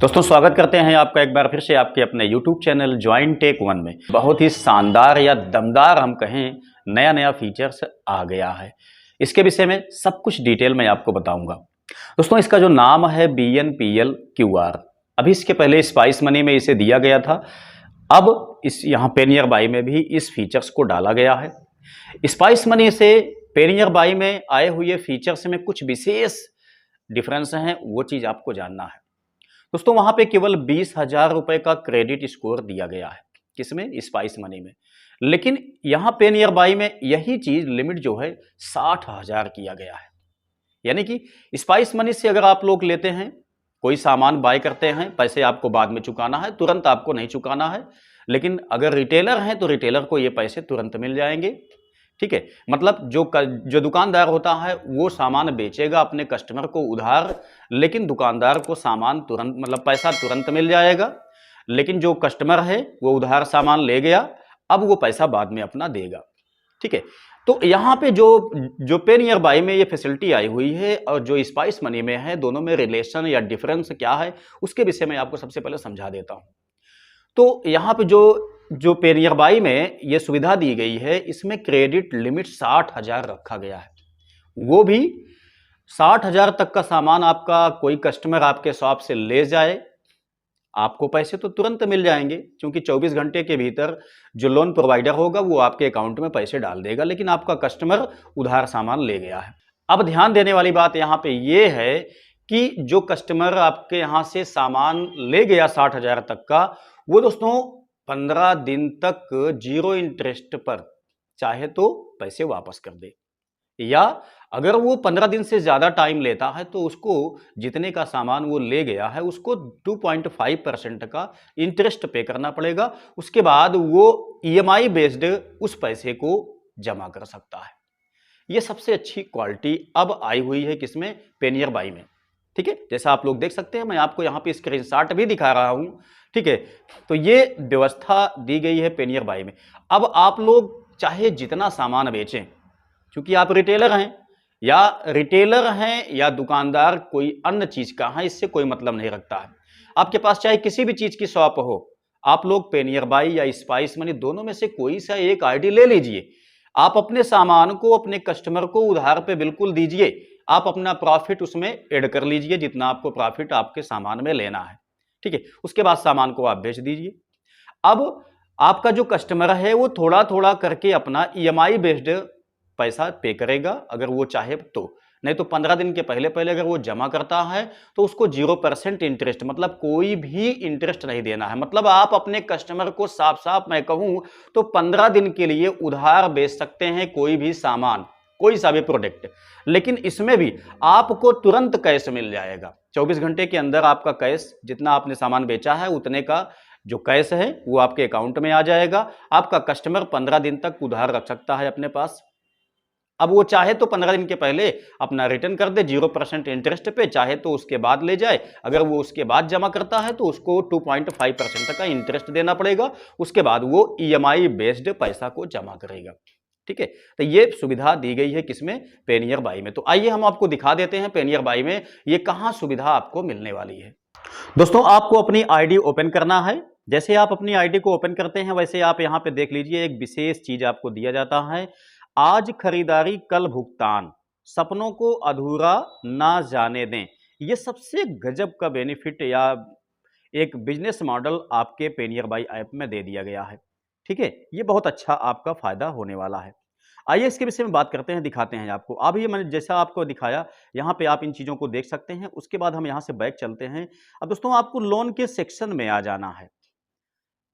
दोस्तों स्वागत करते हैं आपका एक बार फिर से आपके अपने YouTube channel join Tech One में। बहुत ही शानदार या दमदार हम कहें नया नया फीचर्स आ गया है। इसके विषय में सब कुछ डिटेल में आपको बताऊंगा। दोस्तों इसका जो नाम है BNPL QR, अभी इसके पहले स्पाइस मनी में इसे दिया गया था। अब इस यहाँ पेनियर बाई में भी इस फीचर्स को डाला गया है। स्पाइस मनी से पेनियर बाई में आए हुए फीचर्स में कुछ विशेष डिफरेंस हैं, वो चीज़ आपको जानना है। दोस्तों वहां पे केवल 20,000 रुपए का क्रेडिट स्कोर दिया गया है, किसमें? स्पाइस मनी में। लेकिन यहां पे नियर बाई में यही चीज लिमिट जो है 60,000 किया गया है। यानी कि स्पाइस मनी से अगर आप लोग लेते हैं, कोई सामान बाय करते हैं, पैसे आपको बाद में चुकाना है, तुरंत आपको नहीं चुकाना है। लेकिन अगर रिटेलर हैं तो रिटेलर को ये पैसे तुरंत मिल जाएंगे। ठीक है, मतलब जो दुकानदार होता है वो सामान बेचेगा अपने कस्टमर को उधार, लेकिन दुकानदार को सामान तुरंत मतलब पैसा तुरंत मिल जाएगा। लेकिन जो कस्टमर है वो उधार सामान ले गया, अब वो पैसा बाद में अपना देगा। ठीक है, तो यहाँ पे जो पे नियर बाई में ये फैसिलिटी आई हुई है और जो स्पाइस मनी में है, दोनों में रिलेशन या डिफरेंस क्या है उसके विषय में आपको सबसे पहले समझा देता हूँ। तो यहाँ पे जो पे नियर बाई में ये सुविधा दी गई है, इसमें क्रेडिट लिमिट 60,000 रखा गया है। वो भी 60,000 तक का सामान आपका कोई कस्टमर आपके शॉप से ले जाए, आपको पैसे तो तुरंत मिल जाएंगे, क्योंकि 24 घंटे के भीतर जो लोन प्रोवाइडर होगा वो आपके अकाउंट में पैसे डाल देगा। लेकिन आपका कस्टमर उधार सामान ले गया है। अब ध्यान देने वाली बात यहाँ पे ये है कि जो कस्टमर आपके यहाँ से सामान ले गया 60,000 तक का, वो दोस्तों 15 दिन तक जीरो इंटरेस्ट पर चाहे तो पैसे वापस कर दे, या अगर वो 15 दिन से ज्यादा टाइम लेता है तो उसको जितने का सामान वो ले गया है उसको 2.5% का इंटरेस्ट पे करना पड़ेगा। उसके बाद वो EMI बेस्ड उस पैसे को जमा कर सकता है। ये सबसे अच्छी क्वालिटी अब आई हुई है किसमें? पे नियर बाई में। ठीक है, जैसा आप लोग देख सकते हैं, मैं आपको यहाँ पे स्क्रीनशॉट भी दिखा रहा हूँ। ठीक है, तो ये व्यवस्था दी गई है पे नियर बाई में। अब आप लोग चाहे जितना सामान बेचें, क्योंकि आप रिटेलर हैं या दुकानदार कोई अन्य चीज का है, इससे कोई मतलब नहीं रखता है। आपके पास चाहे किसी भी चीज की शॉप हो, आप लोग पे नियर बाई या स्पाइस मनी दोनों में से कोई सा एक आईडी ले लीजिए। आप अपने सामान को अपने कस्टमर को उधार पे बिल्कुल दीजिए, आप अपना प्रॉफिट उसमें ऐड कर लीजिए, जितना आपको प्रॉफिट आपके सामान में लेना है। ठीक है, उसके बाद सामान को आप बेच दीजिए। अब आपका जो कस्टमर है वो थोड़ा थोड़ा करके अपना EMI बेस्ड पैसा पे करेगा, अगर वो चाहे तो। नहीं तो 15 दिन के पहले पहले अगर वो जमा करता है तो उसको 0% इंटरेस्ट, मतलब कोई भी इंटरेस्ट नहीं देना है। मतलब आप अपने कस्टमर को साफ साफ मैं कहूं तो 15 दिन के लिए उधार बेच सकते हैं कोई भी सामान, कोई सा भी प्रोडक्ट। लेकिन इसमें भी आपको तुरंत कैश मिल जाएगा। 24 घंटे के अंदर आपका कैश, जितना आपने सामान बेचा है उतने का जो कैश है वो आपके अकाउंट में आ जाएगा। आपका कस्टमर 15 दिन तक उधार रख सकता है अपने पास। अब वो चाहे तो 15 दिन के पहले अपना रिटर्न कर दे 0% इंटरेस्ट पे, चाहे तो उसके बाद ले जाए। अगर वो उसके बाद जमा करता है तो उसको 2.5% का इंटरेस्ट देना पड़ेगा। उसके बाद वो EMI बेस्ड पैसा को जमा करेगा। ठीक है, तो ये सुविधा दी गई है किसमें? पे नियर बाई में। तो आइए हम आपको दिखा देते हैं पे नियर बाई में ये कहां सुविधा आपको मिलने वाली है। दोस्तों आपको अपनी आईडी ओपन करना है। जैसे आप अपनी आईडी को ओपन करते हैं वैसे आप यहां पे देख लीजिए, एक विशेष चीज आपको दिया जाता है, आज खरीदारी कल भुगतान, सपनों को अधूरा ना जाने दें। ये सबसे गजब का बेनिफिट या एक बिजनेस मॉडल आपके पे नियर बाई ऐप में दे दिया गया है। ठीक है, ये बहुत अच्छा आपका फायदा होने वाला है। आइए इसके विषय में बात करते हैं, दिखाते हैं आपको। अब ये मैंने जैसा आपको दिखाया, यहाँ पे आप इन चीज़ों को देख सकते हैं। उसके बाद हम यहाँ से बैक चलते हैं। अब दोस्तों आपको लोन के सेक्शन में आ जाना है।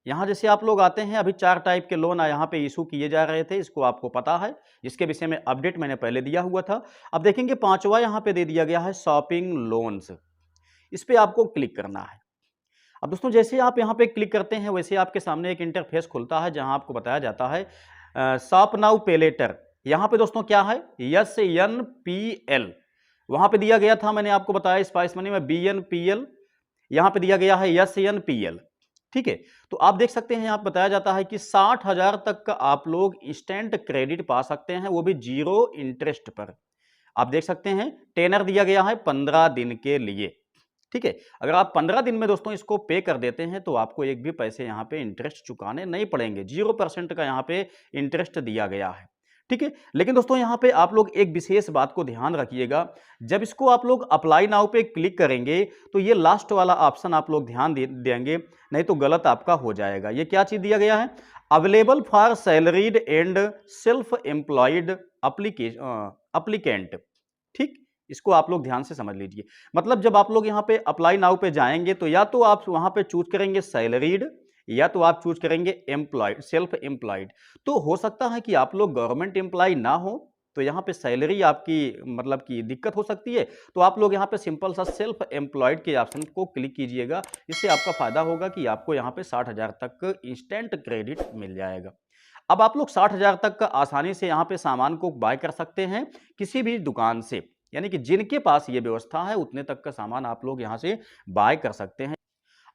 यहाँ जैसे आप लोग आते हैं, अभी 4 टाइप के लोन यहाँ पे इशू किए जा रहे थे, इसको आपको पता है, जिसके विषय में अपडेट मैंने पहले दिया हुआ था। अब देखेंगे 5वां यहाँ पे दे दिया गया है शॉपिंग लोन्स। इस पे आपको क्लिक करना है। अब दोस्तों जैसे आप यहाँ पे क्लिक करते हैं वैसे आपके सामने एक इंटरफेस खुलता है, जहाँ आपको बताया जाता है शॉप नाउ पे लेटर। यहाँ पे दोस्तों क्या है? SNPL वहाँ पे दिया गया था, मैंने आपको बताया स्पाइस मनी में BNPL, यहाँ पे दिया गया है SNPL। ठीक है, तो आप देख सकते हैं यहाँ बताया जाता है कि 60,000 तक का आप लोग इंस्टेंट क्रेडिट पा सकते हैं, वो भी 0 इंटरेस्ट पर। आप देख सकते हैं टेनर दिया गया है 15 दिन के लिए। ठीक है। अगर आप 15 दिन में दोस्तों इसको पे कर देते हैं तो आपको एक भी पैसे यहाँ पे इंटरेस्ट चुकाने नहीं पड़ेंगे। 0% का यहाँ पे इंटरेस्ट दिया गया है। ठीक है। लेकिन दोस्तों यहाँ पे आप लोग एक विशेष बात को ध्यान रखिएगा, जब इसको आप लोग अप्लाई नाउ पे क्लिक करेंगे तो ये लास्ट वाला ऑप्शन आप लोग ध्यान देंगे, नहीं तो गलत आपका हो जाएगा। ये क्या चीज दिया गया है? Available for salaried and self employed applicant. ठीक, इसको आप लोग ध्यान से समझ लीजिए। मतलब जब आप लोग यहाँ पे अप्लाई नाउ पे जाएंगे तो या तो आप वहां पे चूज करेंगे सैलरीड या तो आप चूज करेंगे एम्प्लॉयड, सेल्फ एम्प्लॉयड। तो हो सकता है कि आप लोग गवर्नमेंट एम्प्लॉय ना हो तो यहाँ पे सैलरी आपकी मतलब की दिक्कत हो सकती है। तो आप लोग यहाँ पे सिंपल सा सेल्फ एम्प्लॉयड के ऑप्शन को क्लिक कीजिएगा। इससे आपका फायदा होगा कि आपको यहाँ पे 60,000 तक इंस्टेंट क्रेडिट मिल जाएगा। अब आप लोग 60,000 तक का आसानी से यहाँ पे सामान को बाय कर सकते हैं किसी भी दुकान से, यानी कि जिनके पास ये व्यवस्था है उतने तक का सामान आप लोग यहाँ से बाय कर सकते हैं।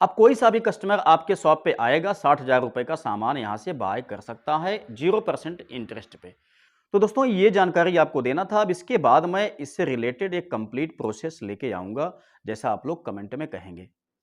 अब कोई सा भी कस्टमर आपके शॉप पे आएगा 60,000 रुपए का सामान यहाँ से बाय कर सकता है 0% इंटरेस्ट पे। तो दोस्तों ये जानकारी आपको देना था। अब इसके बाद मैं इससे रिलेटेड एक कंप्लीट प्रोसेस लेके आऊंगा जैसा आप लोग कमेंट में कहेंगे।